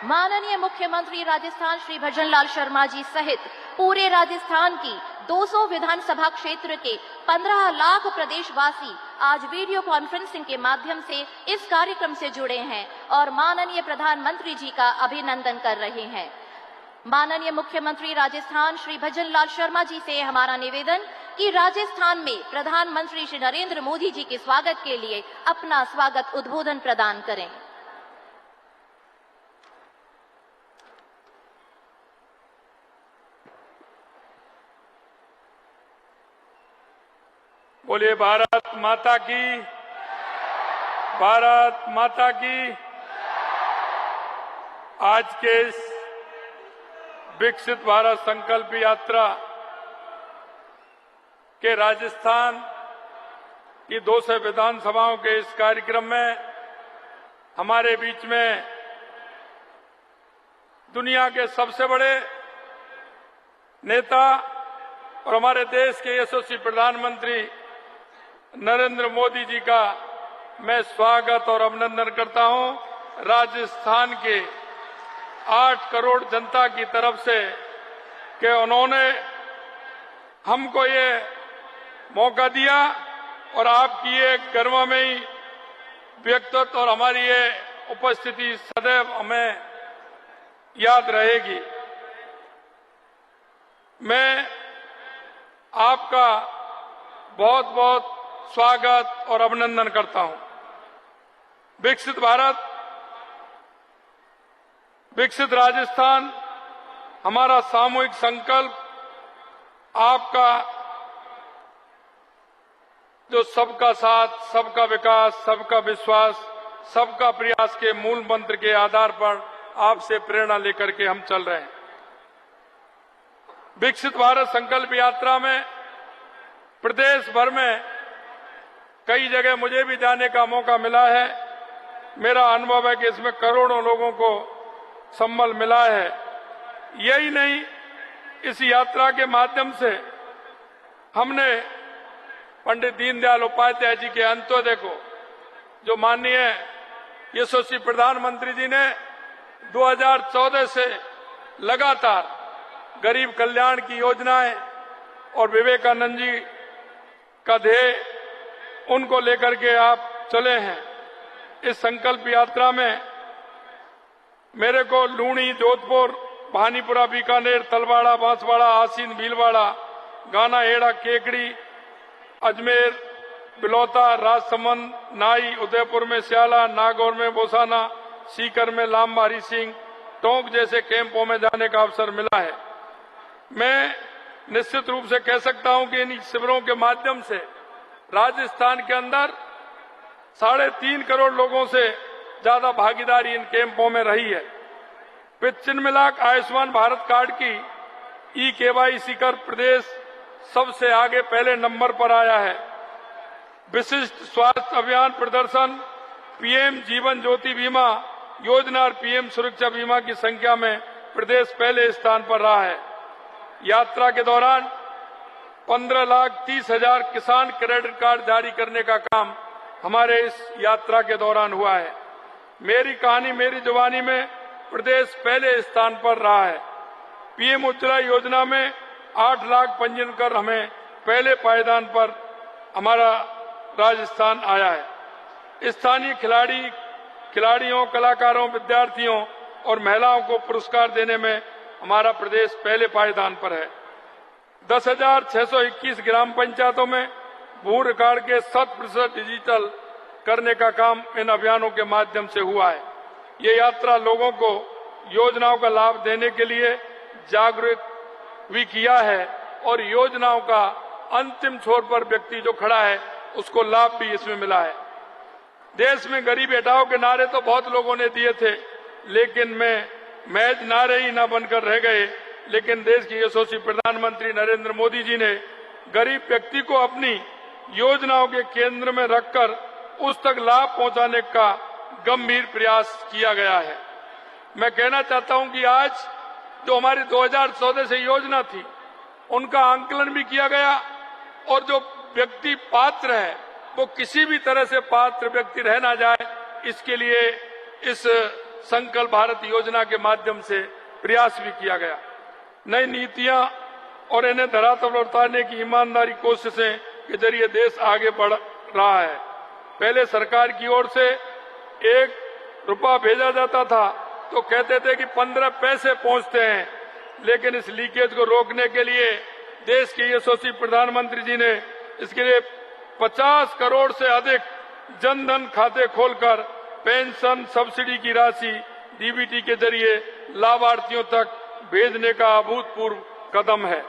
माननीय मुख्यमंत्री राजस्थान श्री भजनलाल शर्मा जी सहित पूरे राजस्थान की 200 विधानसभा क्षेत्र के 15 लाख प्रदेशवासी आज वीडियो कॉन्फ्रेंसिंग के माध्यम से इस कार्यक्रम से जुड़े हैं और माननीय प्रधानमंत्री जी का अभिनंदन कर रहे हैं। माननीय मुख्यमंत्री राजस्थान श्री भजनलाल शर्मा जी से हमारा निवेदन कि राजस्थान में प्रधानमंत्री श्री नरेंद्र मोदी जी के स्वागत के लिए अपना स्वागत उद्बोधन प्रदान करें। बोलिए भारत माता की, भारत माता की। आज के इस विकसित भारत संकल्प यात्रा के राजस्थान की 200 विधानसभाओं के इस कार्यक्रम में हमारे बीच में दुनिया के सबसे बड़े नेता और हमारे देश के यशस्वी प्रधानमंत्री नरेंद्र मोदी जी का मैं स्वागत और अभिनंदन करता हूं। राजस्थान के 8 करोड़ जनता की तरफ से कि उन्होंने हमको ये मौका दिया और आपकी ये गर्वमयी व्यक्तित्व और हमारी ये उपस्थिति सदैव हमें याद रहेगी। मैं आपका बहुत बहुत स्वागत और अभिनंदन करता हूं। विकसित भारत, विकसित राजस्थान हमारा सामूहिक संकल्प, आपका जो सबका साथ, सबका विकास, सबका विश्वास, सबका प्रयास के मूल मंत्र के आधार पर आपसे प्रेरणा लेकर के हम चल रहे हैं। विकसित भारत संकल्प यात्रा में प्रदेश भर में कई जगह मुझे भी जाने का मौका मिला है। मेरा अनुभव है कि इसमें करोड़ों लोगों को सम्बल मिला है। यही नहीं, इस यात्रा के माध्यम से हमने पंडित दीनदयाल उपाध्याय जी के अंत्योदय को, जो माननीय यशस्वी प्रधानमंत्री जी ने 2014 से लगातार गरीब कल्याण की योजनाएं और विवेकानंद जी का ध्येय, उनको लेकर के आप चले हैं। इस संकल्प यात्रा में मेरे को लूणी, जोधपुर, भानीपुरा, बीकानेर, तलवाड़ा, बांसवाड़ा, आसीन, भीलवाड़ा, गाना, हेड़ा, केकड़ी, अजमेर, बिलौता, राजसमंद, नाई, उदयपुर में स्याला, नागौर में बोसाना, सीकर में लांबा, हरी सिंह, टोंक जैसे कैंपों में जाने का अवसर मिला है। मैं निश्चित रूप से कह सकता हूं कि इन शिविरों के माध्यम से राजस्थान के अंदर 3.5 करोड़ लोगों से ज्यादा भागीदारी इन कैंपों में रही है। पिछले मिलाक आयुष्मान भारत कार्ड की ई-केवाईसी कर प्रदेश सबसे आगे पहले नंबर पर आया है। विशिष्ट स्वास्थ्य अभियान प्रदर्शन, पीएम जीवन ज्योति बीमा योजना और पीएम सुरक्षा बीमा की संख्या में प्रदेश पहले स्थान पर रहा है। यात्रा के दौरान 15,30,000 किसान क्रेडिट कार्ड जारी करने का काम हमारे इस यात्रा के दौरान हुआ है। मेरी कहानी मेरी जुबानी में प्रदेश पहले स्थान पर रहा है। पीएम उज्ज्वला योजना में 8 लाख पंजीयन कर हमें पहले पायदान पर हमारा राजस्थान आया है। स्थानीय खिलाड़ियों, कलाकारों, विद्यार्थियों और महिलाओं को पुरस्कार देने में हमारा प्रदेश पहले पायदान पर है। 10,621 ग्राम पंचायतों में भू रिकॉर्ड के 100% डिजिटल करने का काम इन अभियानों के माध्यम से हुआ है। ये यात्रा लोगों को योजनाओं का लाभ देने के लिए जागरूक भी किया है और योजनाओं का अंतिम छोर पर व्यक्ति जो खड़ा है उसको लाभ भी इसमें मिला है। देश में गरीबी हटाओ के नारे तो बहुत लोगों ने दिए थे, लेकिन महज नारे ही न बनकर रह गए। लेकिन देश के यशस्वी प्रधानमंत्री नरेंद्र मोदी जी ने गरीब व्यक्ति को अपनी योजनाओं के केंद्र में रखकर उस तक लाभ पहुंचाने का गंभीर प्रयास किया गया है। मैं कहना चाहता हूं कि आज जो हमारी 2014 से योजना थी, उनका आंकलन भी किया गया और जो व्यक्ति पात्र है वो किसी भी तरह से पात्र व्यक्ति रह ना जाए, इसके लिए इस संकल्प भारत योजना के माध्यम से प्रयास भी किया गया। नई नीतियां और इन्हें धरातल पर उतारने की ईमानदारी कोशिशें के जरिए देश आगे बढ़ रहा है। पहले सरकार की ओर से 1 रुपया भेजा जाता था तो कहते थे कि 15 पैसे पहुंचते हैं, लेकिन इस लीकेज को रोकने के लिए देश के यशस्वी प्रधानमंत्री जी ने इसके लिए 50 करोड़ से अधिक जनधन खाते खोलकर पेंशन सब्सिडी की राशि डीबीटी के जरिए लाभार्थियों तक भेजने का अभूतपूर्व कदम है।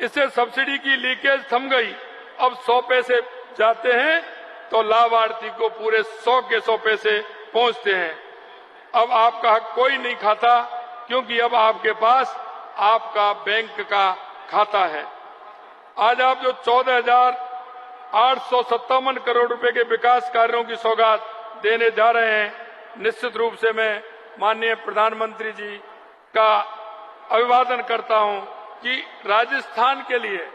इससे सब्सिडी की लीकेज थम गई। अब 100 पैसे जाते हैं तो लाभार्थी को पूरे 100 के 100 पैसे पहुंचते हैं। अब आपका हक कोई नहीं खाता, क्योंकि अब आपके पास आपका बैंक का खाता है। आज आप जो 14,857 करोड़ रुपए के विकास कार्यों की सौगात देने जा रहे हैं, निश्चित रूप से मैं माननीय प्रधानमंत्री जी का अभिवादन करता हूं कि राजस्थान के लिए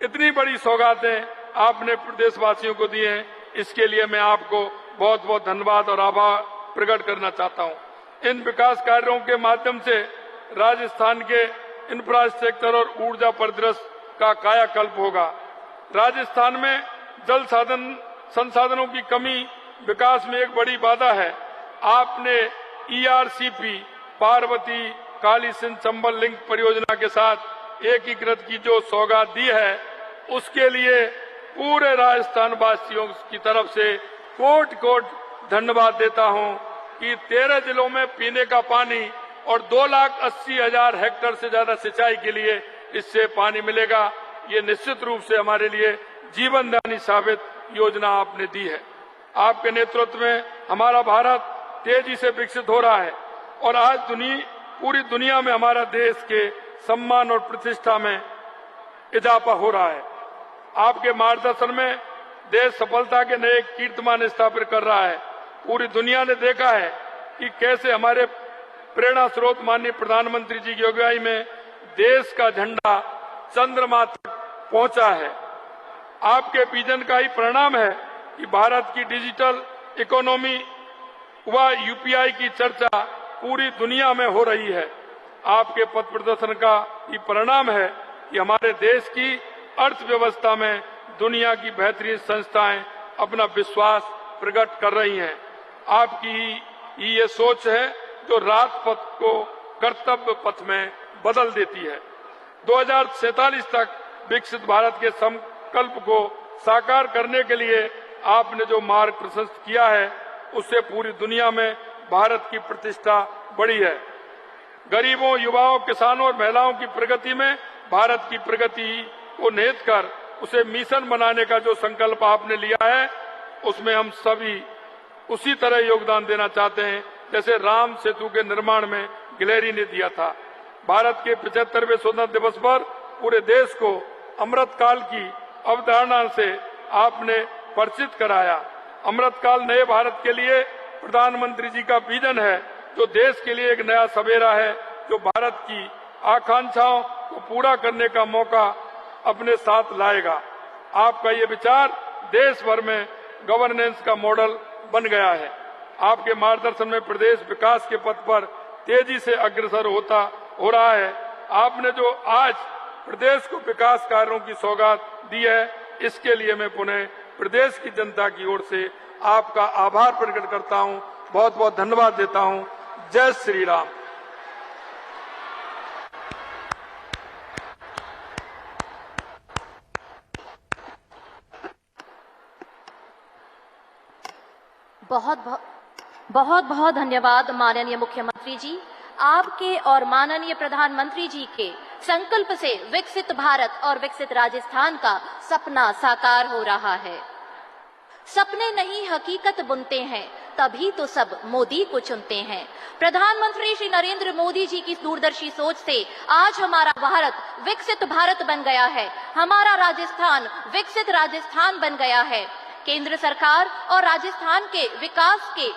इतनी बड़ी सौगातें आपने प्रदेशवासियों को दी हैं। इसके लिए मैं आपको बहुत बहुत धन्यवाद और आभार प्रकट करना चाहता हूं। इन विकास कार्यों के माध्यम से राजस्थान के इंफ्रास्ट्रक्चर और ऊर्जा परिदृश्य का कायाकल्प होगा। राजस्थान में जल संसाधनों की कमी विकास में एक बड़ी बाधा है। आपने ERCP पार्वती काली सिंध चंबल लिंक परियोजना के साथ एकीकृत की जो सौगात दी है, उसके लिए पूरे राजस्थान वासियों की तरफ से कोट कोट धन्यवाद देता हूं कि 13 जिलों में पीने का पानी और 2,80,000 हेक्टेयर से ज्यादा सिंचाई के लिए इससे पानी मिलेगा। ये निश्चित रूप से हमारे लिए जीवनदायी साबित योजना आपने दी है। आपके नेतृत्व में हमारा भारत तेजी से विकसित हो रहा है और आज पूरी दुनिया में हमारा देश के सम्मान और प्रतिष्ठा में इजाफा हो रहा है। आपके मार्गदर्शन में देश सफलता के नए कीर्तिमान स्थापित कर रहा है। पूरी दुनिया ने देखा है कि कैसे हमारे प्रेरणा स्रोत माननीय प्रधानमंत्री जी की अगुवाई में देश का झंडा चंद्रमा तक पहुंचा है। आपके विजन का ही परिणाम है कि भारत की डिजिटल इकोनॉमी व UPI की चर्चा पूरी दुनिया में हो रही है। आपके पथ प्रदर्शन का ये परिणाम है कि हमारे देश की अर्थव्यवस्था में दुनिया की बेहतरीन संस्थाएं अपना विश्वास प्रकट कर रही हैं। आपकी ये सोच है जो राजपथ को कर्तव्य पथ में बदल देती है। 2047 तक विकसित भारत के संकल्प को साकार करने के लिए आपने जो मार्ग प्रशस्त किया है, उससे पूरी दुनिया में भारत की प्रतिष्ठा बढ़ी है। गरीबों, युवाओं, किसानों और महिलाओं की प्रगति में भारत की प्रगति को निहित कर उसे मिशन बनाने का जो संकल्प आपने लिया है, उसमें हम सभी उसी तरह योगदान देना चाहते हैं जैसे राम सेतु के निर्माण में गिलहरी ने दिया था। भारत के 75वें स्वतंत्रता दिवस पर पूरे देश को अमृतकाल की अवधारणा से आपने परिचित कराया। अमृतकाल नए भारत के लिए प्रधानमंत्री जी का विजन है, जो देश के लिए एक नया सवेरा है, जो भारत की आकांक्षाओं को पूरा करने का मौका अपने साथ लाएगा। आपका ये विचार देश भर में गवर्नेंस का मॉडल बन गया है। आपके मार्गदर्शन में प्रदेश विकास के पथ पर तेजी से अग्रसर हो रहा है। आपने जो आज प्रदेश को विकास कार्यों की सौगात दी है, इसके लिए मैं पुनः प्रदेश की जनता की ओर से आपका आभार प्रकट करता हूं, बहुत बहुत धन्यवाद देता हूं। जय श्री राम। बहुत बहुत धन्यवाद माननीय मुख्यमंत्री जी। आपके और माननीय प्रधानमंत्री जी के संकल्प से विकसित भारत और विकसित राजस्थान का सपना साकार हो रहा है। सपने नहीं हकीकत बुनते हैं, तभी तो सब मोदी को चुनते हैं। प्रधानमंत्री श्री नरेंद्र मोदी जी की दूरदर्शी सोच से आज हमारा भारत विकसित भारत बन गया है, हमारा राजस्थान विकसित राजस्थान बन गया है। केंद्र सरकार और राजस्थान के विकास के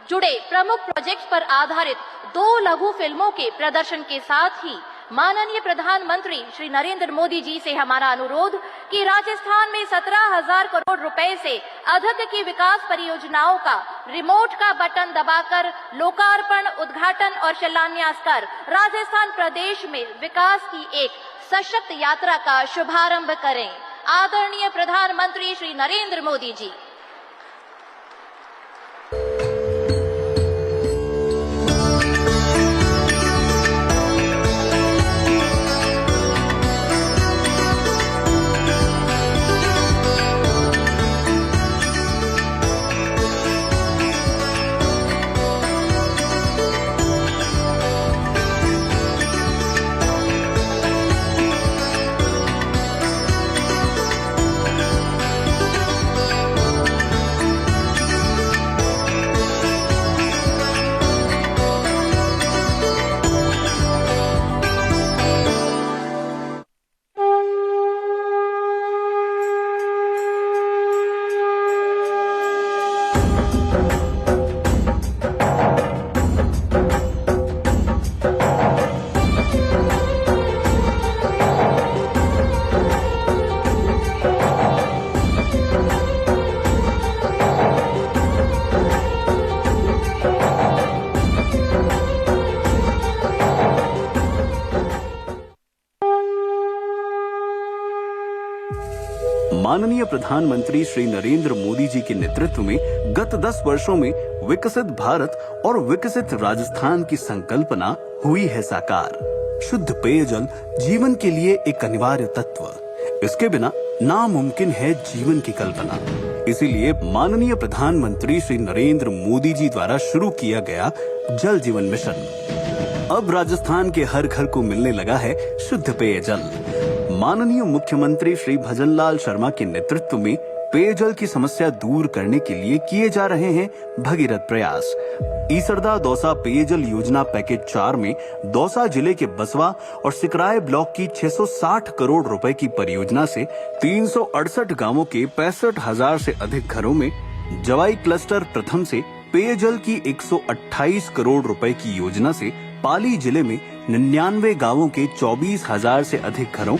जुड़े प्रमुख प्रोजेक्ट्स पर आधारित 2 लघु फिल्मों के प्रदर्शन के साथ ही माननीय प्रधानमंत्री श्री नरेंद्र मोदी जी से हमारा अनुरोध कि राजस्थान में 17,000 करोड़ रुपए से अधिक की विकास परियोजनाओं का रिमोट का बटन दबाकर लोकार्पण, उद्घाटन और शिलान्यास कर राजस्थान प्रदेश में विकास की एक सशक्त यात्रा का शुभारंभ करें। आदरणीय प्रधानमंत्री श्री नरेंद्र मोदी जी। माननीय प्रधानमंत्री श्री नरेंद्र मोदी जी के नेतृत्व में गत 10 वर्षों में विकसित भारत और विकसित राजस्थान की संकल्पना हुई है साकार। शुद्ध पेयजल जीवन के लिए एक अनिवार्य तत्व, इसके बिना नामुमकिन है जीवन की कल्पना। इसीलिए माननीय प्रधानमंत्री श्री नरेंद्र मोदी जी द्वारा शुरू किया गया जल जीवन मिशन अब राजस्थान के हर घर को मिलने लगा है शुद्ध पेयजल। माननीय मुख्यमंत्री श्री भजनलाल शर्मा के नेतृत्व में पेयजल की समस्या दूर करने के लिए किए जा रहे हैं भगीरथ प्रयास। ईसरदा दौसा पेयजल योजना पैकेज 4 में दौसा जिले के बसवा और सिकराय ब्लॉक की 660 करोड़ रुपए की परियोजना से 368 गांवों के 65,000 से अधिक घरों में, जवाई क्लस्टर प्रथम से पेयजल की 128 करोड़ रुपए की योजना से पाली जिले में 99 गांवों के 24,000 से अधिक घरों,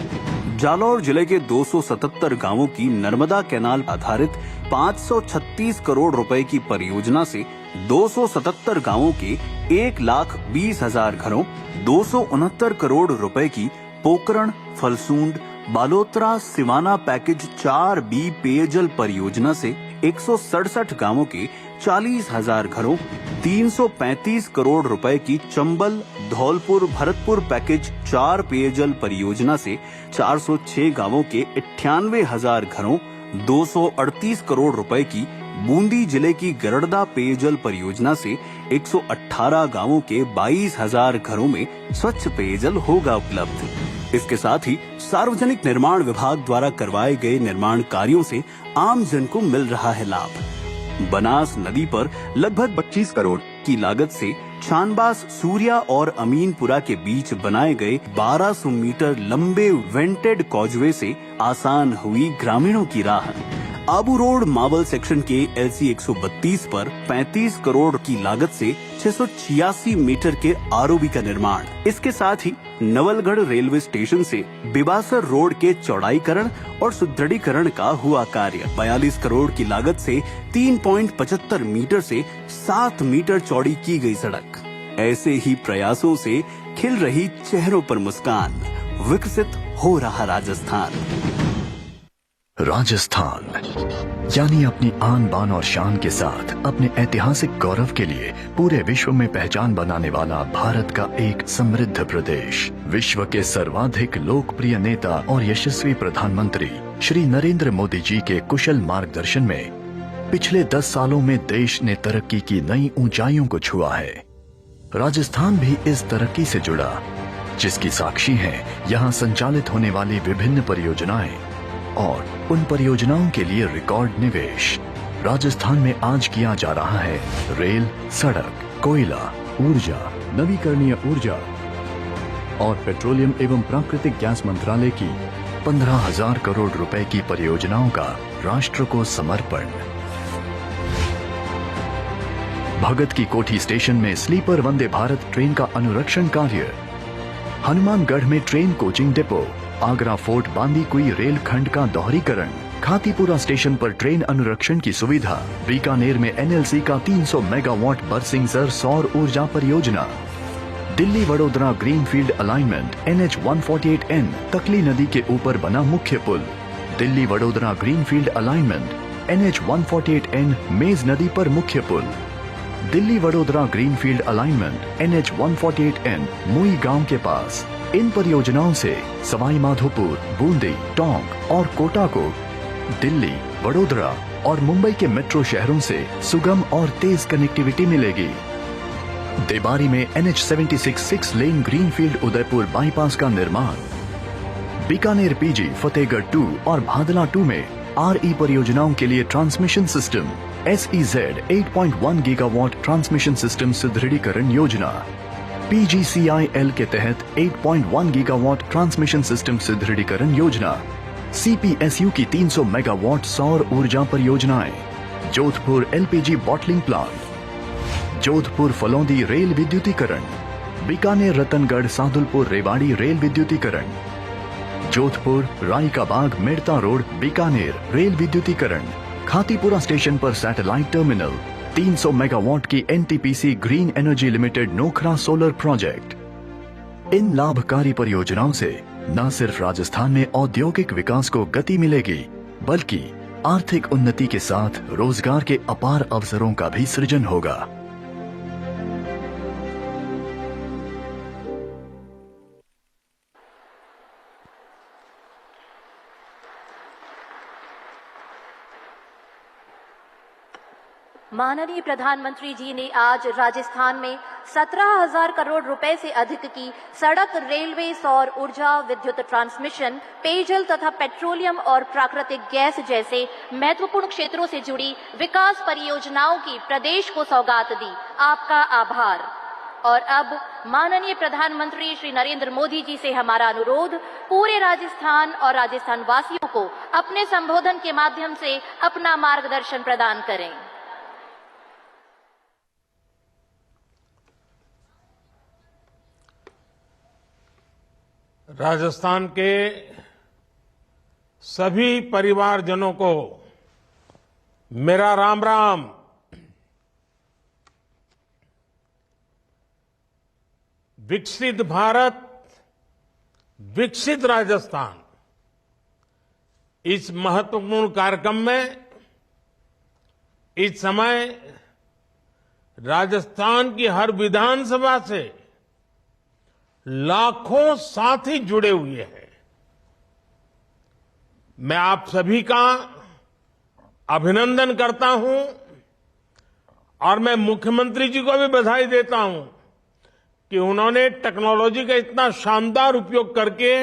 जालौर जिले के 277 गांवों की नर्मदा कैनाल आधारित 536 करोड़ रुपए की परियोजना से 277 गांवों के 1,20,000 घरों, 269 करोड़ रुपए की पोकरण, फलसूंड, बालोतरा सिवाना पैकेज 4B पेयजल परियोजना से 167 गांवों के 40,000 घरों, 335 करोड़ रुपए की चंबल, धौलपुर, भरतपुर पैकेज 4 पेयजल परियोजना से 406 गांवों के 98,000 घरों, 238 करोड़ रुपए की बूंदी जिले की गरड़दा पेयजल परियोजना से 118 गांवों के 22,000 घरों में स्वच्छ पेयजल होगा उपलब्ध। इसके साथ ही सार्वजनिक निर्माण विभाग द्वारा करवाए गए निर्माण कार्यों से आम जन को मिल रहा है लाभ। बनास नदी पर लगभग 25 करोड़ की लागत से छानबास, सूर्या और अमीनपुरा के बीच बनाए गए 1200 मीटर लंबे वेंटेड कॉजवे से आसान हुई ग्रामीणों की राह। आबू रोड मावल सेक्शन के LC 132 पर 35 करोड़ की लागत से 686 मीटर के ROB का निर्माण। इसके साथ ही नवलगढ़ रेलवे स्टेशन से बिबासर रोड के चौड़ाईकरण और सुदृढ़ीकरण का हुआ कार्य। 42 करोड़ की लागत से 3.75 मीटर से 7 मीटर चौड़ी की गई सड़क। ऐसे ही प्रयासों से खिल रही चेहरों पर मुस्कान, विकसित हो रहा राजस्थान। राजस्थान यानी अपनी आन बान और शान के साथ अपने ऐतिहासिक गौरव के लिए पूरे विश्व में पहचान बनाने वाला भारत का एक समृद्ध प्रदेश। विश्व के सर्वाधिक लोकप्रिय नेता और यशस्वी प्रधानमंत्री श्री नरेंद्र मोदी जी के कुशल मार्गदर्शन में पिछले 10 सालों में देश ने तरक्की की नई ऊंचाइयों को छुआ है। राजस्थान भी इस तरक्की से जुड़ा, जिसकी साक्षी हैं यहाँ संचालित होने वाली विभिन्न परियोजनाएं और उन परियोजनाओं के लिए रिकॉर्ड निवेश। राजस्थान में आज किया जा रहा है रेल, सड़क, कोयला, ऊर्जा, नवीकरणीय ऊर्जा और पेट्रोलियम एवं प्राकृतिक गैस मंत्रालय की 15,000 करोड़ रुपए की परियोजनाओं का राष्ट्र को समर्पण। भगत की कोठी स्टेशन में स्लीपर वंदे भारत ट्रेन का अनुरक्षण कार्य, हनुमानगढ़ में train coaching depot, Agra fort Bandikui rail खंड का दोहरीकरण, खातीपुरा स्टेशन पर ट्रेन अनुरक्षण की सुविधा, बीकानेर में एनएलसी का 300 मेगावाट बरसिंगसर सौर ऊर्जा परियोजना, Delhi Vadodara greenfield alignment NH 148N Takli नदी के ऊपर बना मुख्य पुल, Delhi Vadodara greenfield alignment NH 148N Mej नदी पर मुख्य पुल, Delhi Vadodara greenfield alignment NH 148N मुई गांव के पास। इन परियोजनाओं से सवाई माधोपुर, बूंदी, टोंक और कोटा को दिल्ली, वडोदरा और मुंबई के मेट्रो शहरों से सुगम और तेज कनेक्टिविटी मिलेगी। देबारी में NH 76 6 lane greenfield Udaipur bypass का निर्माण, बीकानेर PG, फतेहगढ़ 2 और भादला 2 में RE परियोजनाओं के लिए transmission system, SEZ 8.1 gigawatt transmission system सुदृढ़ीकरण योजना, PGCIL के तहत 8.1 गीगावाट ट्रांसमिशन सिस्टम सुदृढ़ीकरण योजना, CPSU की 300 मेगावाट सौर ऊर्जा परियोजनाएं, Jodhpur LPG bottling plant, Jodhpur Phalodi rail विद्युतीकरण, बीकानेर रतनगढ़ सादुलपुर रेवाड़ी रेल विद्युतीकरण, जोधपुर रायकाबाग मेड़ता रोड बीकानेर रेल विद्युतीकरण, खातीपुरा स्टेशन पर सैटेलाइट टर्मिनल, 300 मेगावाट की NTPC green energy limited Nokhra solar project. इन लाभकारी परियोजनाओं से न सिर्फ राजस्थान में औद्योगिक विकास को गति मिलेगी, बल्कि आर्थिक उन्नति के साथ रोजगार के अपार अवसरों का भी सृजन होगा। माननीय प्रधानमंत्री जी ने आज राजस्थान में 17,000 करोड़ रुपए से अधिक की सड़क, रेलवे, सौर ऊर्जा, विद्युत ट्रांसमिशन, पेयजल तथा पेट्रोलियम और प्राकृतिक गैस जैसे महत्वपूर्ण क्षेत्रों से जुड़ी विकास परियोजनाओं की प्रदेश को सौगात दी। आपका आभार। और अब माननीय प्रधानमंत्री श्री नरेंद्र मोदी जी से हमारा अनुरोध, पूरे राजस्थान और राजस्थान वासियों को अपने संबोधन के माध्यम से अपना मार्गदर्शन प्रदान करें। राजस्थान के सभी परिवारजनों को मेरा राम राम। विकसित भारत, विकसित राजस्थान, इस महत्वपूर्ण कार्यक्रम में इस समय राजस्थान की हर विधानसभा से लाखों साथी जुड़े हुए हैं। मैं आप सभी का अभिनंदन करता हूं और मैं मुख्यमंत्री जी को भी बधाई देता हूं कि उन्होंने टेक्नोलॉजी का इतना शानदार उपयोग करके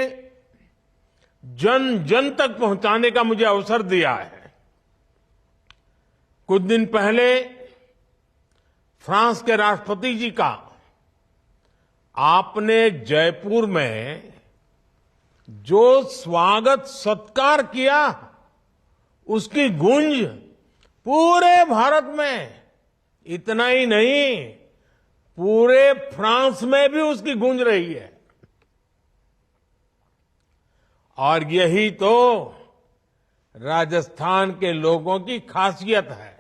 जन जन तक पहुंचाने का मुझे अवसर दिया है। कुछ दिन पहले फ्रांस के राष्ट्रपति जी का आपने जयपुर में जो स्वागत सत्कार किया, उसकी गूंज पूरे भारत में, इतना ही नहीं पूरे फ्रांस में भी उसकी गूंज रही है। और यही तो राजस्थान के लोगों की खासियत है।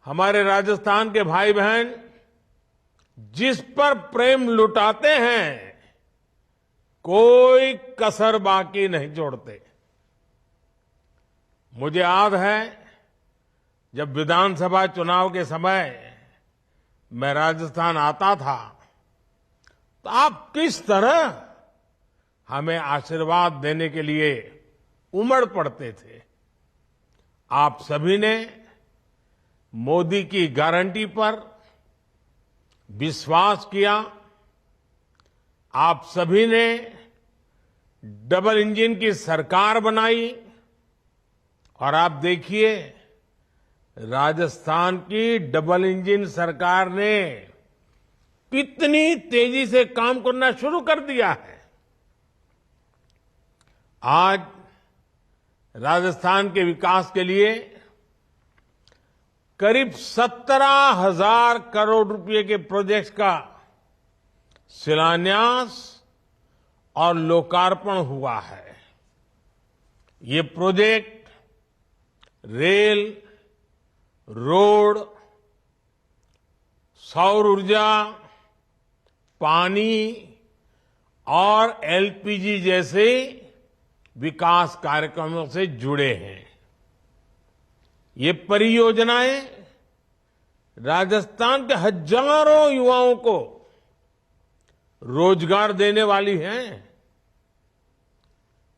हमारे राजस्थान के भाई बहन जिस पर प्रेम लुटाते हैं, कोई कसर बाकी नहीं छोड़ते। मुझे याद है जब विधानसभा चुनाव के समय मैं राजस्थान आता था तो आप किस तरह हमें आशीर्वाद देने के लिए उमड़ पड़ते थे। आप सभी ने मोदी की गारंटी पर विश्वास किया। आप सभी ने डबल इंजन की सरकार बनाई और आप देखिए राजस्थान की डबल इंजन सरकार ने कितनी तेजी से काम करना शुरू कर दिया है। आज राजस्थान के विकास के लिए करीब 17,000 करोड़ रुपए के प्रोजेक्ट्स का शिलान्यास और लोकार्पण हुआ है। ये प्रोजेक्ट रेल, रोड, सौर ऊर्जा, पानी और एलपीजी जैसे विकास कार्यक्रमों से जुड़े हैं। ये परियोजनाएं राजस्थान के हजारों युवाओं को रोजगार देने वाली हैं।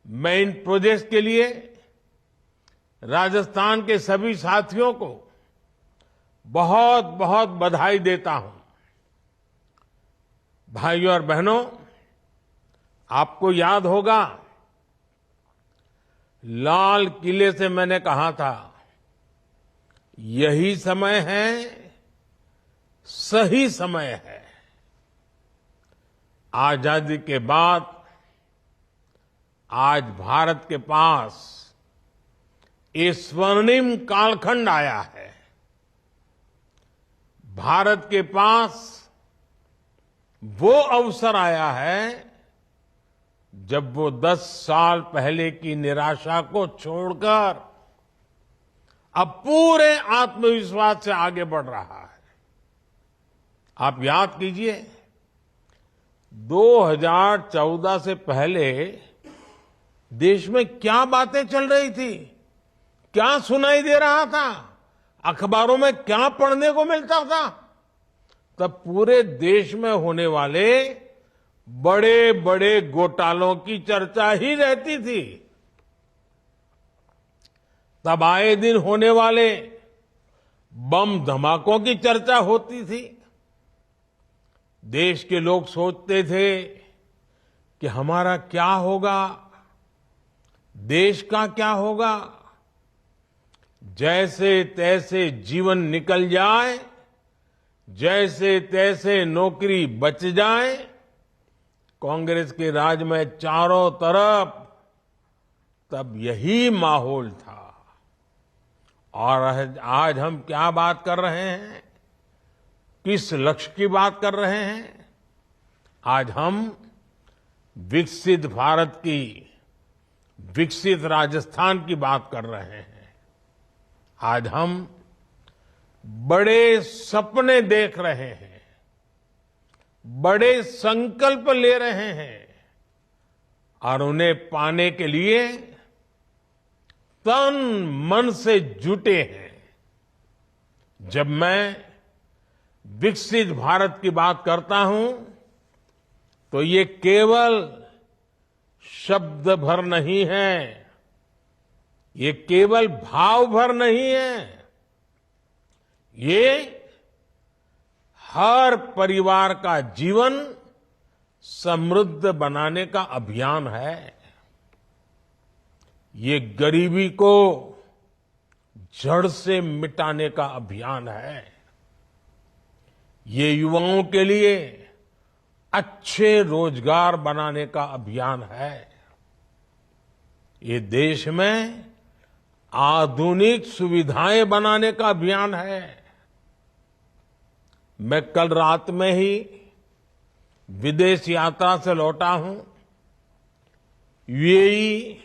मैं इन प्रोजेक्ट्स के लिए राजस्थान के सभी साथियों को बहुत बहुत बधाई देता हूं। भाइयों और बहनों, आपको याद होगा, लाल किले से मैंने कहा था, यही समय है, सही समय है। आजादी के बाद आज भारत के पास ये स्वर्णिम कालखंड आया है। भारत के पास वो अवसर आया है जब वो 10 साल पहले की निराशा को छोड़कर अब पूरे आत्मविश्वास से आगे बढ़ रहा है। आप याद कीजिए, 2014 से पहले देश में क्या बातें चल रही थी, क्या सुनाई दे रहा था, अखबारों में क्या पढ़ने को मिलता था। तब पूरे देश में होने वाले बड़े बड़े घोटालों की चर्चा ही रहती थी। तब आए दिन होने वाले बम धमाकों की चर्चा होती थी। देश के लोग सोचते थे कि हमारा क्या होगा, देश का क्या होगा। जैसे तैसे जीवन निकल जाए, जैसे तैसे नौकरी बच जाए। कांग्रेस के राज में चारों तरफ तब यही माहौल था। और आज हम क्या बात कर रहे हैं, किस लक्ष्य की बात कर रहे हैं? आज हम विकसित भारत की, विकसित राजस्थान की बात कर रहे हैं। आज हम बड़े सपने देख रहे हैं, बड़े संकल्प ले रहे हैं और उन्हें पाने के लिए तन मन से जुटे हैं। जब मैं विकसित भारत की बात करता हूं तो ये केवल शब्द भर नहीं है, ये केवल भाव भर नहीं है। ये हर परिवार का जीवन समृद्ध बनाने का अभियान है। ये गरीबी को जड़ से मिटाने का अभियान है। ये युवाओं के लिए अच्छे रोजगार बनाने का अभियान है। ये देश में आधुनिक सुविधाएं बनाने का अभियान है। मैं कल रात में ही विदेश यात्रा से लौटा हूं। यूएई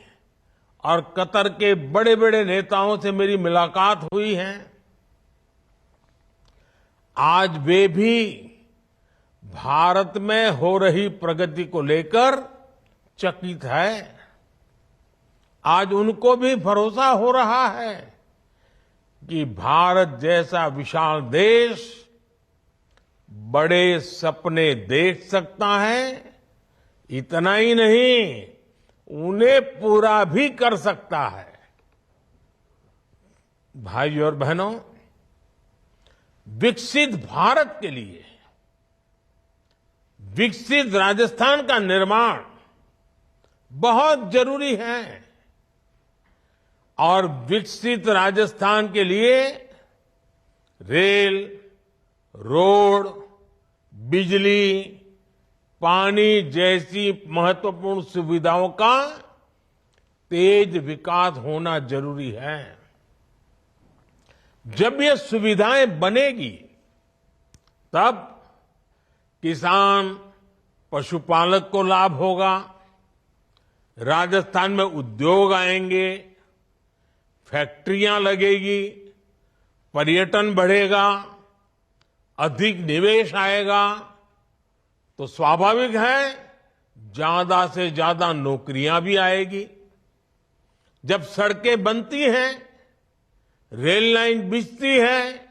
और कतर के बड़े बड़े नेताओं से मेरी मुलाकात हुई है। आज वे भी भारत में हो रही प्रगति को लेकर चकित है। आज उनको भी भरोसा हो रहा है कि भारत जैसा विशाल देश बड़े सपने देख सकता है। इतना ही नहीं, उन्हें पूरा भी कर सकता है। भाइयों और बहनों, विकसित भारत के लिए विकसित राजस्थान का निर्माण बहुत जरूरी है। और विकसित राजस्थान के लिए रेल, रोड, बिजली, पानी जैसी महत्वपूर्ण सुविधाओं का तेज विकास होना जरूरी है। जब ये सुविधाएं बनेगी, तब किसान, पशुपालक को लाभ होगा, राजस्थान में उद्योग आएंगे, फैक्ट्रियां लगेगी, पर्यटन बढ़ेगा, अधिक निवेश आएगा, तो स्वाभाविक है ज्यादा से ज्यादा नौकरियां भी आएगी। जब सड़कें बनती हैं, रेल लाइन बिछती है,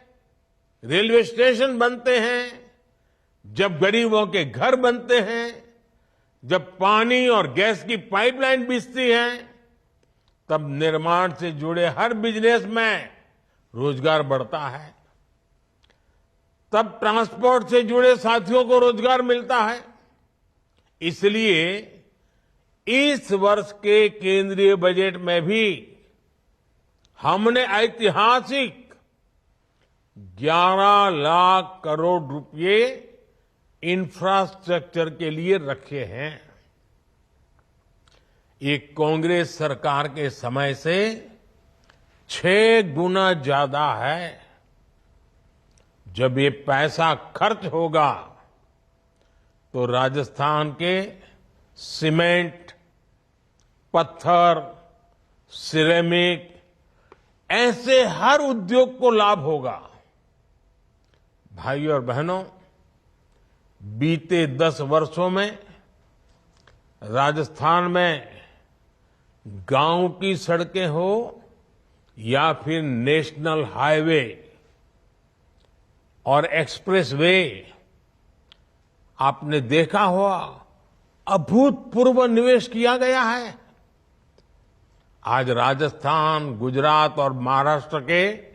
रेलवे स्टेशन बनते हैं, जब गरीबों के घर बनते हैं, जब पानी और गैस की पाइपलाइन बिछती है, तब निर्माण से जुड़े हर बिजनेस में रोजगार बढ़ता है। तब ट्रांसपोर्ट से जुड़े साथियों को रोजगार मिलता है। इसलिए इस वर्ष के केंद्रीय बजट में भी हमने ऐतिहासिक 11 लाख करोड़ रुपए इंफ्रास्ट्रक्चर के लिए रखे हैं। ये कांग्रेस सरकार के समय से 6 गुना ज्यादा है। जब ये पैसा खर्च होगा तो राजस्थान के सीमेंट, पत्थर, सिरेमिक ऐसे हर उद्योग को लाभ होगा। भाइयों और बहनों, बीते 10 वर्षों में राजस्थान में गांव की सड़कें हो या फिर नेशनल हाईवे और एक्सप्रेसवे, आपने देखा होगा अभूतपूर्व निवेश किया गया है। आज राजस्थान, गुजरात और महाराष्ट्र के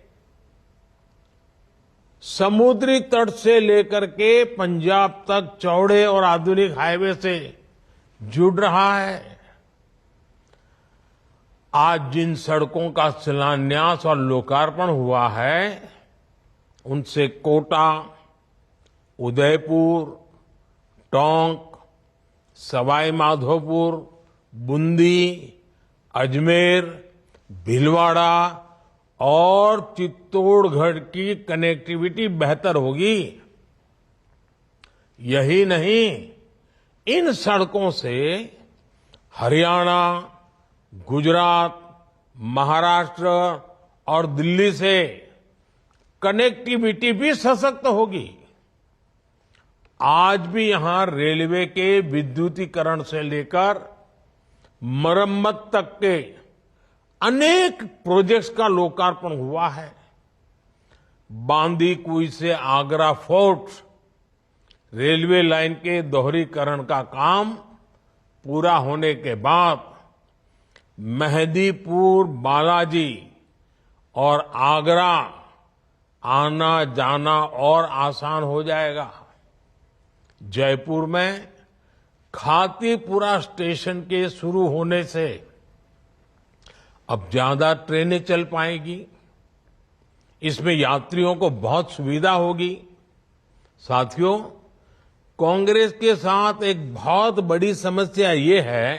समुद्री तट से लेकर के पंजाब तक चौड़े और आधुनिक हाईवे से जुड़ रहा है। आज जिन सड़कों का शिलान्यास और लोकार्पण हुआ है, उनसे कोटा, उदयपुर, टोंक, सवाई माधोपुर, बूंदी, अजमेर, भीलवाड़ा और चित्तौड़गढ़ की कनेक्टिविटी बेहतर होगी। यही नहीं, इन सड़कों से हरियाणा, गुजरात, महाराष्ट्र और दिल्ली से कनेक्टिविटी भी सशक्त होगी। आज भी यहां रेलवे के विद्युतीकरण से लेकर मरम्मत तक के अनेक प्रोजेक्ट्स का लोकार्पण हुआ है। बांदीकुई से आगरा फोर्ट रेलवे लाइन के दोहरीकरण का काम पूरा होने के बाद मेहदीपुर, बालाजी और आगरा आना जाना और आसान हो जाएगा। जयपुर में खातीपुरा स्टेशन के शुरू होने से अब ज्यादा ट्रेनें चल पाएगी। इसमें यात्रियों को बहुत सुविधा होगी। साथियों, कांग्रेस के साथ एक बहुत बड़ी समस्या ये है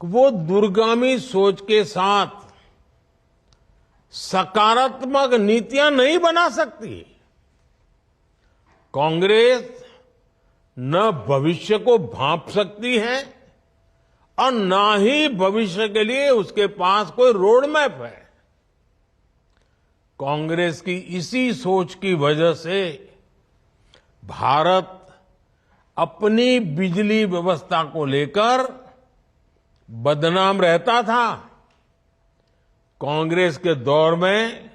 कि वो दूरगामी सोच के साथ सकारात्मक नीतियां नहीं बना सकती। कांग्रेस न भविष्य को भांप सकती है और न ही भविष्य के लिए उसके पास कोई रोड मैप है। कांग्रेस की इसी सोच की वजह से भारत अपनी बिजली व्यवस्था को लेकर बदनाम रहता था। कांग्रेस के दौर में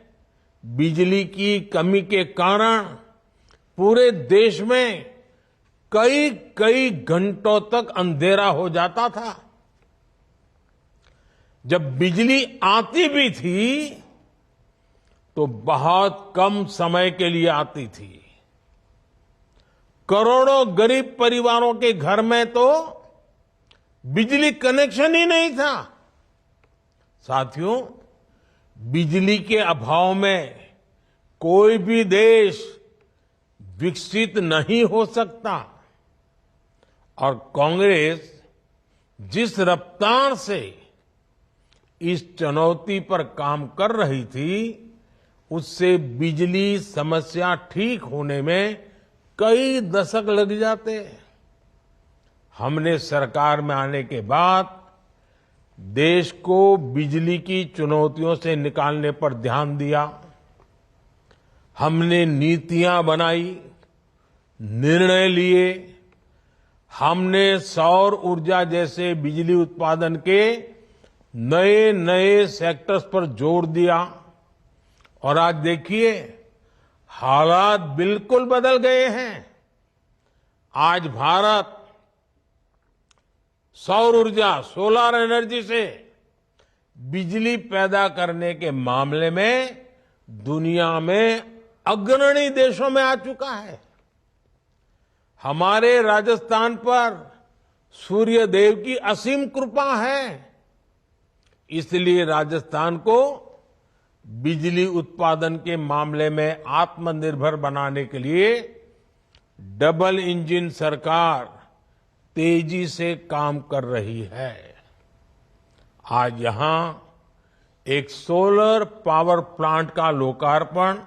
बिजली की कमी के कारण पूरे देश में कई घंटों तक अंधेरा हो जाता था। जब बिजली आती भी थी तो बहुत कम समय के लिए आती थी। करोड़ों गरीब परिवारों के घर में तो बिजली कनेक्शन ही नहीं था। साथियों, बिजली के अभाव में कोई भी देश विकसित नहीं हो सकता। और कांग्रेस जिस रफ्तार से इस चुनौती पर काम कर रही थी, उससे बिजली समस्या ठीक होने में कई दशक लग जाते। हमने सरकार में आने के बाद देश को बिजली की चुनौतियों से निकालने पर ध्यान दिया। हमने नीतियां बनाई, निर्णय लिए। हमने सौर ऊर्जा जैसे बिजली उत्पादन के नए नए सेक्टर्स पर जोर दिया और आज देखिए हालात बिल्कुल बदल गए हैं। आज भारत सौर ऊर्जा, सोलर एनर्जी से बिजली पैदा करने के मामले में दुनिया में अग्रणी देशों में आ चुका है। हमारे राजस्थान पर सूर्य देव की असीम कृपा है, इसलिए राजस्थान को बिजली उत्पादन के मामले में आत्मनिर्भर बनाने के लिए डबल इंजन सरकार तेजी से काम कर रही है। आज यहां एक सोलर पावर प्लांट का लोकार्पण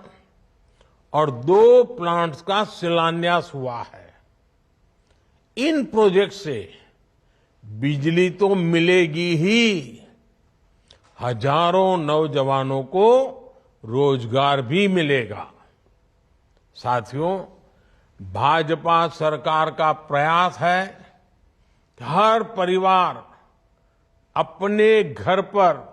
और 2 प्लांट्स का शिलान्यास हुआ है। इन प्रोजेक्ट से बिजली तो मिलेगी ही, हजारों नौजवानों को रोजगार भी मिलेगा। साथियों, भाजपा सरकार का प्रयास है कि हर परिवार अपने घर पर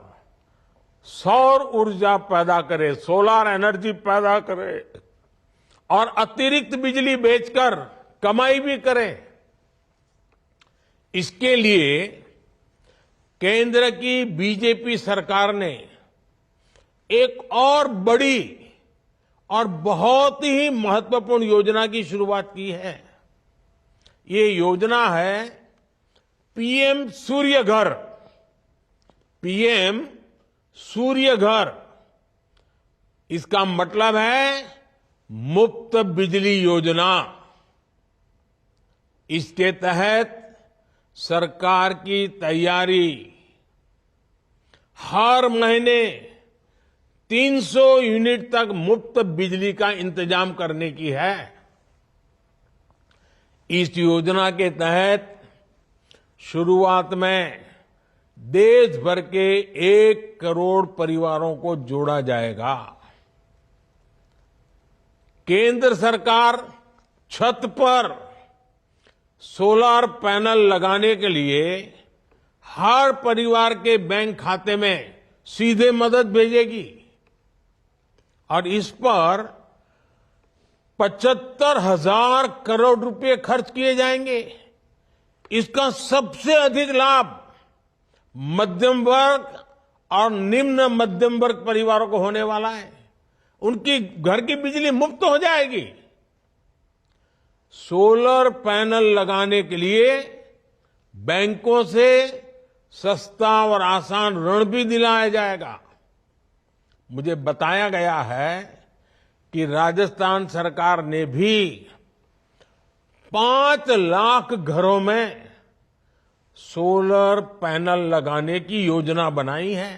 सौर ऊर्जा पैदा करे, सोलर एनर्जी पैदा करे और अतिरिक्त बिजली बेचकर कमाई भी करे। इसके लिए केंद्र की बीजेपी सरकार ने एक और बड़ी और बहुत ही महत्वपूर्ण योजना की शुरुआत की है। ये योजना है पीएम सूर्य घर। पीएम सूर्य घर, इसका मतलब है मुफ्त बिजली योजना। इसके तहत सरकार की तैयारी हर महीने 300 यूनिट तक मुफ्त बिजली का इंतजाम करने की है। इस योजना के तहत शुरुआत में देश भर के 1 करोड़ परिवारों को जोड़ा जाएगा। केंद्र सरकार छत पर सोलर पैनल लगाने के लिए हर परिवार के बैंक खाते में सीधे मदद भेजेगी और इस पर 75,000 करोड़ रुपए खर्च किए जाएंगे। इसका सबसे अधिक लाभ मध्यम वर्ग और निम्न मध्यम वर्ग परिवारों को होने वाला है। उनकी घर की बिजली मुफ्त हो जाएगी। सोलर पैनल लगाने के लिए बैंकों से सस्ता और आसान ऋण भी दिलाया जाएगा। मुझे बताया गया है कि राजस्थान सरकार ने भी 5 लाख घरों में सोलर पैनल लगाने की योजना बनाई है।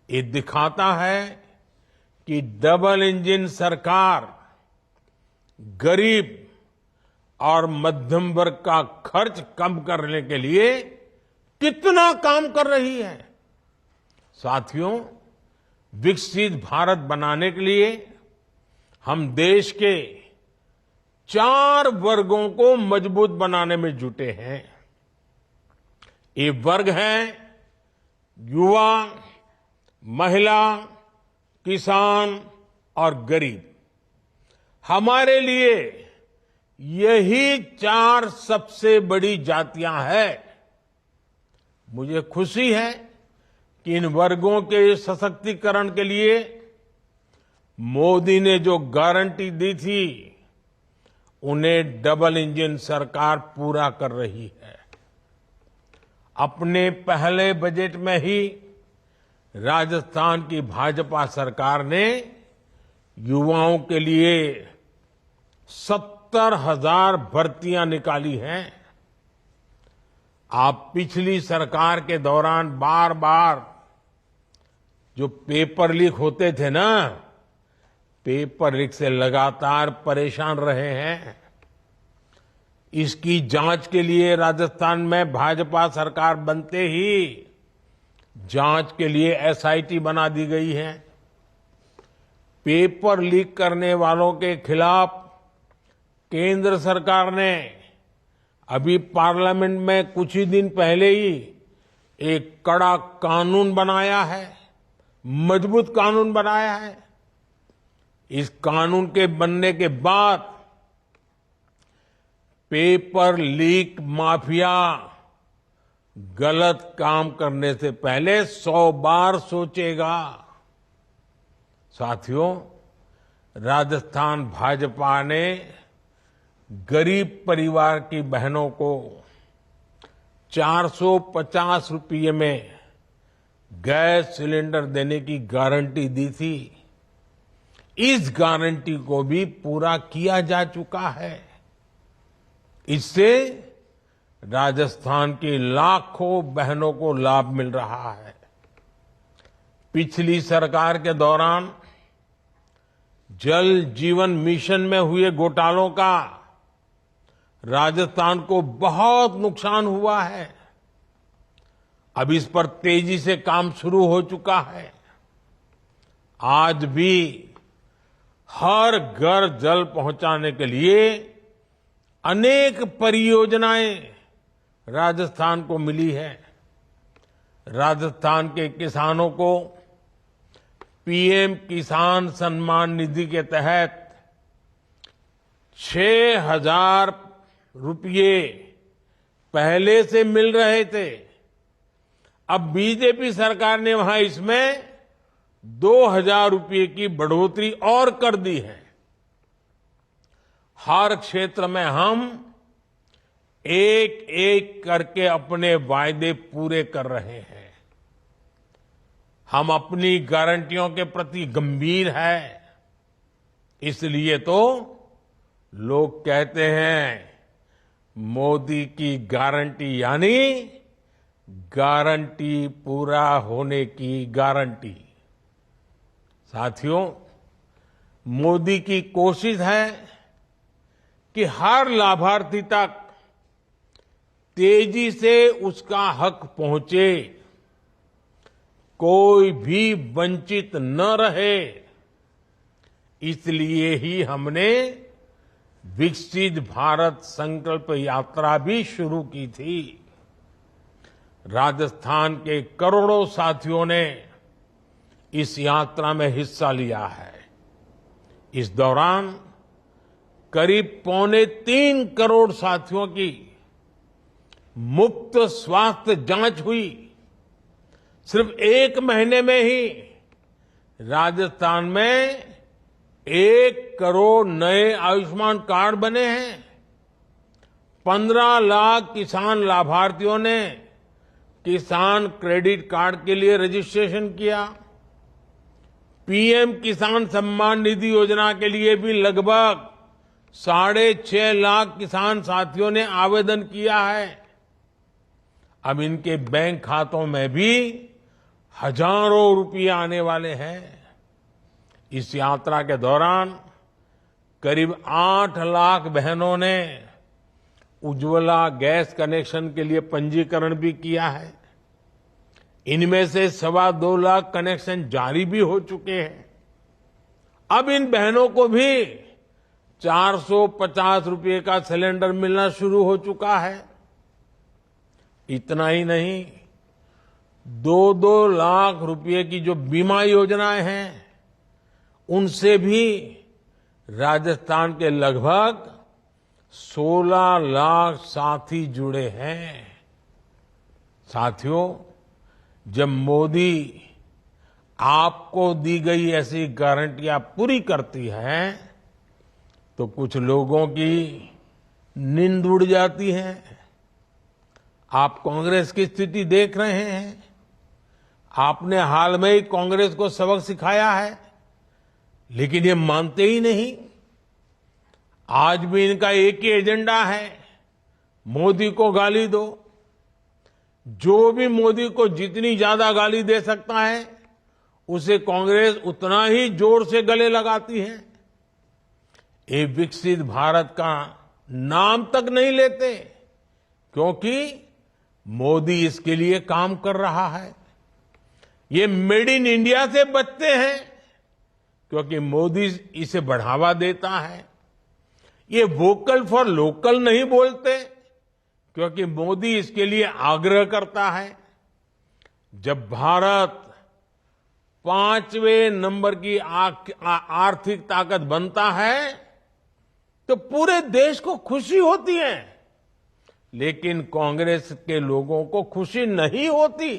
ये दिखाता है कि डबल इंजन सरकार गरीब और मध्यम वर्ग का खर्च कम करने के लिए कितना काम कर रही है। साथियों, विकसित भारत बनाने के लिए हम देश के 4 वर्गों को मजबूत बनाने में जुटे हैं। ये वर्ग हैं युवा, महिला, किसान और गरीब। हमारे लिए यही 4 सबसे बड़ी जातियां हैं। मुझे खुशी है कि इन वर्गों के सशक्तिकरण के लिए मोदी ने जो गारंटी दी थी उन्हें डबल इंजन सरकार पूरा कर रही है। अपने पहले बजट में ही राजस्थान की भाजपा सरकार ने युवाओं के लिए 70,000 भर्तियां निकाली हैं। आप पिछली सरकार के दौरान बार बार जो पेपर लीक होते थे ना, पेपर लीक से लगातार परेशान रहे हैं। इसकी जांच के लिए राजस्थान में भाजपा सरकार बनते ही जांच के लिए एसआईटी बना दी गई है। पेपर लीक करने वालों के खिलाफ केंद्र सरकार ने अभी पार्लियामेंट में कुछ ही दिन पहले ही एक कड़ा कानून बनाया है, मजबूत कानून बनाया है। इस कानून के बनने के बाद पेपर लीक माफिया गलत काम करने से पहले 100 बार सोचेगा। साथियों, राजस्थान भाजपा ने गरीब परिवार की बहनों को 450 रुपये में गैस सिलेंडर देने की गारंटी दी थी। इस गारंटी को भी पूरा किया जा चुका है। इससे राजस्थान की लाखों बहनों को लाभ मिल रहा है। पिछली सरकार के दौरान जल जीवन मिशन में हुए घोटालों का राजस्थान को बहुत नुकसान हुआ है। अब इस पर तेजी से काम शुरू हो चुका है। आज भी हर घर जल पहुंचाने के लिए अनेक परियोजनाएं राजस्थान को मिली है। राजस्थान के किसानों को पीएम किसान सम्मान निधि के तहत 6,000 रुपये पहले से मिल रहे थे। अब बीजेपी सरकार ने वहां इसमें 2,000 रुपये की बढ़ोतरी और कर दी है। हर क्षेत्र में हम एक एक करके अपने वायदे पूरे कर रहे हैं। हम अपनी गारंटियों के प्रति गंभीर हैं। इसलिए तो लोग कहते हैं मोदी की गारंटी यानी गारंटी पूरा होने की गारंटी। साथियों, मोदी की कोशिश है कि हर लाभार्थी तक तेजी से उसका हक पहुंचे, कोई भी वंचित न रहे। इसलिए ही हमने विकसित भारत संकल्प यात्रा भी शुरू की थी। राजस्थान के करोड़ों साथियों ने इस यात्रा में हिस्सा लिया है। इस दौरान करीब 2.25 करोड़ साथियों की मुफ्त स्वास्थ्य जांच हुई। सिर्फ 1 महीने में ही राजस्थान में 1 करोड़ नए आयुष्मान कार्ड बने हैं। 15 लाख किसान लाभार्थियों ने किसान क्रेडिट कार्ड के लिए रजिस्ट्रेशन किया। पीएम किसान सम्मान निधि योजना के लिए भी लगभग 6.5 लाख किसान साथियों ने आवेदन किया है। अब इनके बैंक खातों में भी हजारों रुपये आने वाले हैं। इस यात्रा के दौरान करीब 8 लाख बहनों ने उज्ज्वला गैस कनेक्शन के लिए पंजीकरण भी किया है। इनमें से 2.25 लाख कनेक्शन जारी भी हो चुके हैं। अब इन बहनों को भी 450 रुपये का सिलेंडर मिलना शुरू हो चुका है। इतना ही नहीं, 2-2 लाख रुपये की जो बीमा योजनाएं हैं, उनसे भी राजस्थान के लगभग 16 लाख साथी जुड़े हैं। साथियों, जब मोदी आपको दी गई ऐसी गारंटियां पूरी करती है तो कुछ लोगों की नींद उड़ जाती है। आप कांग्रेस की स्थिति देख रहे हैं। आपने हाल में ही कांग्रेस को सबक सिखाया है, लेकिन ये मानते ही नहीं। आज भी इनका एक ही एजेंडा है, मोदी को गाली दो। जो भी मोदी को जितनी ज्यादा गाली दे सकता है, उसे कांग्रेस उतना ही जोर से गले लगाती है। ये विकसित भारत का नाम तक नहीं लेते, क्योंकि मोदी इसके लिए काम कर रहा है। ये मेड इन इंडिया से बचते हैं, क्योंकि मोदी इसे बढ़ावा देता है। ये वोकल फॉर लोकल नहीं बोलते, क्योंकि मोदी इसके लिए आग्रह करता है। जब भारत 5वें नंबर की आर्थिक ताकत बनता है, तो पूरे देश को खुशी होती है, लेकिन कांग्रेस के लोगों को खुशी नहीं होती।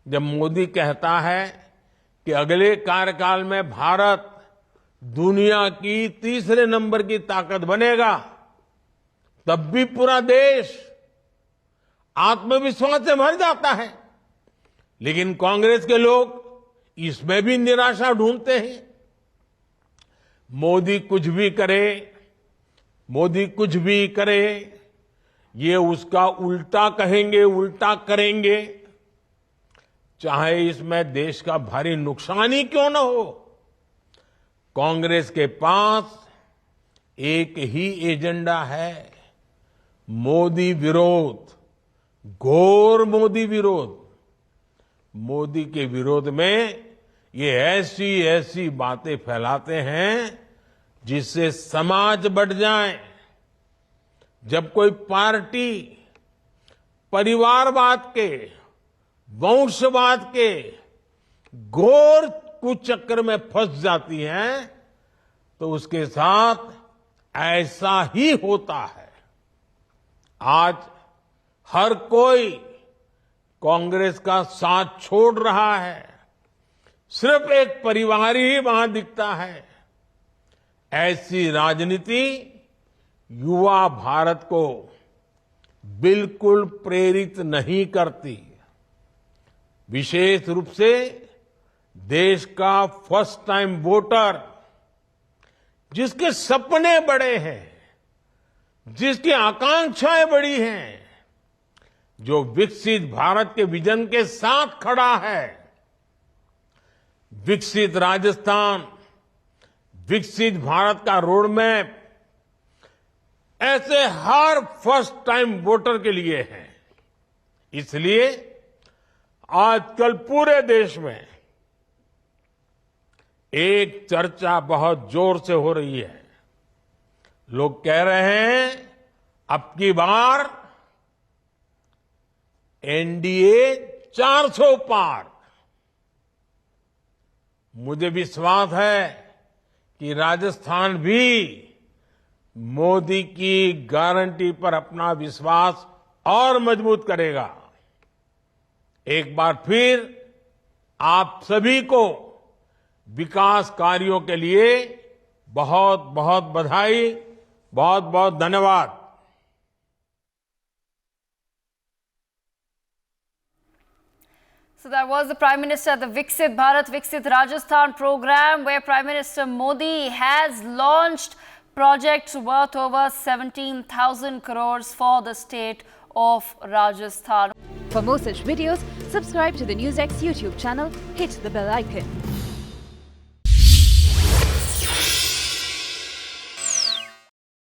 जब मोदी कहता है कि अगले कार्यकाल में भारत दुनिया की 3रे नंबर की ताकत बनेगा, तब भी पूरा देश आत्मविश्वास से भर जाता है। लेकिन कांग्रेस के लोग इसमें भी निराशा ढूंढते हैं। मोदी कुछ भी करे, मोदी कुछ भी करे, ये उसका उल्टा कहेंगे, उल्टा करेंगे, चाहे इसमें देश का भारी नुकसान ही क्यों न हो। कांग्रेस के पास एक ही एजेंडा है, मोदी विरोध, घोर मोदी विरोध। मोदी के विरोध में ये ऐसी ऐसी बातें फैलाते हैं जिससे समाज बढ़ जाए। जब कोई पार्टी परिवारवाद के, वंशवाद के घोर कुचक्र में फंस जाती है, तो उसके साथ ऐसा ही होता है। आज हर कोई कांग्रेस का साथ छोड़ रहा है, सिर्फ एक परिवार ही वहां दिखता है। ऐसी राजनीति युवा भारत को बिल्कुल प्रेरित नहीं करती। विशेष रूप से देश का फर्स्ट टाइम वोटर, जिसके सपने बड़े हैं, जिसकी आकांक्षाएं बड़ी हैं, जो विकसित भारत के विजन के साथ खड़ा है। विकसित राजस्थान, विकसित भारत का रोड मैप, ऐसे हर फर्स्ट टाइम वोटर के लिए है। इसलिए आजकल पूरे देश में एक चर्चा बहुत जोर से हो रही है। लोग कह रहे हैं अब की बार एनडीए 400 पार। मुझे विश्वास है कि राजस्थान भी मोदी की गारंटी पर अपना विश्वास और मजबूत करेगा। एक बार फिर आप सभी को विकास कार्यों के लिए बहुत बहुत बधाई, बहुत बहुत धन्यवाद। So that was the Prime Minister at the Viksit Bharat, Viksit Rajasthan program, where Prime Minister Modi has launched projects worth over 17,000 crores for the state of Rajasthan. For more such videos, subscribe to the NewsX YouTube channel, hit the bell icon.